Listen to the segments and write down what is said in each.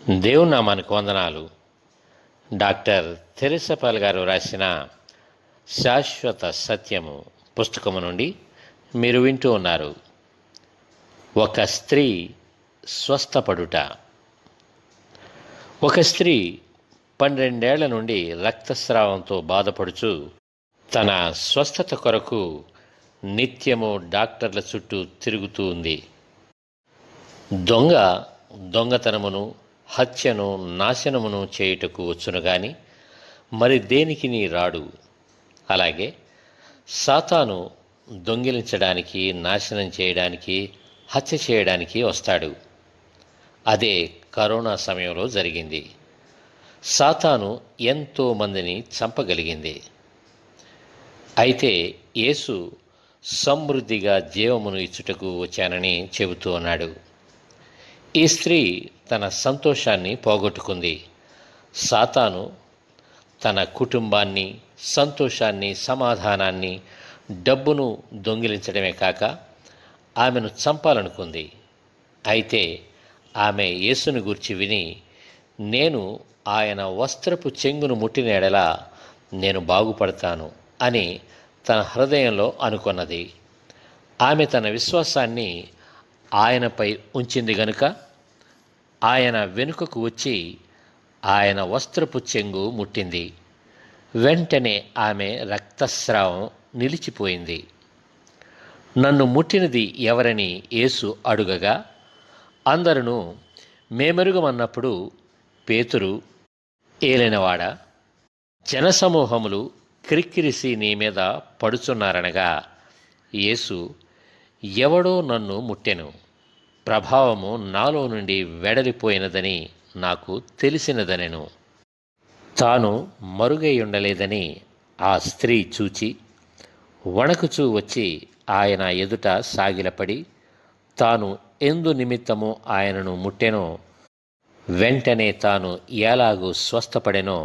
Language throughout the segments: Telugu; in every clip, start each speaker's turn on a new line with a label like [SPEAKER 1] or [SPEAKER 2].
[SPEAKER 1] దేవుని నామానికి వందనాలు. డాక్టర్ థెరెసా పాల్ గారు రాసిన శాశ్వత సత్యము పుస్తకము నుండి మీరు వింటూ ఉన్నారు. ఒక స్త్రీ స్వస్థపడుట. ఒక స్త్రీ 12 ఏళ్ల నుండి రక్తస్రావంతో బాధపడుచు తన స్వస్థత కొరకు నిత్యము డాక్టర్ల చుట్టూ తిరుగుతూ ఉంది. దొంగతనమును, హత్యను, నాశనమును చేయుటకు వచ్చును గాని మరి దేనికి నీ రాడు. అలాగే సాతాను దొంగిలించడానికి, నాశనం చేయడానికి, హత్య చేయడానికి వస్తాడు. అదే కరోనా సమయంలో జరిగింది. సాతాను ఎంతో మందిని చంపగలిగింది. అయితే యేసు సమృద్ధిగా జీవమును ఇచ్చుటకు వచ్చానని చెబుతూ ఉన్నాడు. ఈ స్త్రీ తన సంతోషాన్ని పోగొట్టుకుంది. సాతాను తన కుటుంబాన్ని, సంతోషాన్ని, సమాధానాన్ని, డబ్బును దొంగిలించడమే కాక ఆమెను చంపాలనుకుంది. అయితే ఆమె యేసుని గూర్చి విని, నేను ఆయన వస్త్రపు చెంగును ముట్టిన ఎడల నేను బాగుపడతాను అని తన హృదయంలో అనుకున్నది. ఆమె తన విశ్వాసాన్ని ఆయనపై ఉంచింది గనుక ఆయన వెనుకకు వచ్చి ఆయన వస్త్రపు చెంగు ముట్టింది. వెంటనే ఆమె రక్తస్రావం నిలిచిపోయింది. నన్ను ముట్టినది ఎవరని యేసు అడుగగా అందరూ మేమెరుగమన్నప్పుడు పేతురు, ఏలినవాడా, జనసమూహములు క్రిక్కిరిసి నీ మీద పడుచున్నారనగా యేసు, ఎవడో నన్ను ముట్టెను, ప్రభావము నాలో నుండి వెడలిపోయినదని నాకు తెలిసినదనెను. తాను మరుగై ఉండలేదని ఆ స్త్రీ చూచి వణకుచూ వచ్చి ఆయన ఎదుట సాగిలపడి తాను ఎందు నిమిత్తము ఆయనను ముట్టెనో, వెంటనే తాను ఎలాగూ స్వస్థపడెనో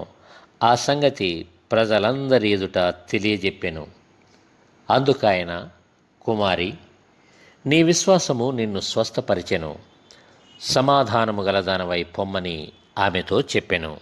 [SPEAKER 1] ఆ సంగతి ప్రజలందరి ఎదుట తెలియజెప్పెను. అందుకాయన, కుమారి, నీ విశ్వాసము నిన్ను స్వస్థపరిచెను, సమాధానము గలదానవై పొమ్మని ఆమెతో చెప్పెను.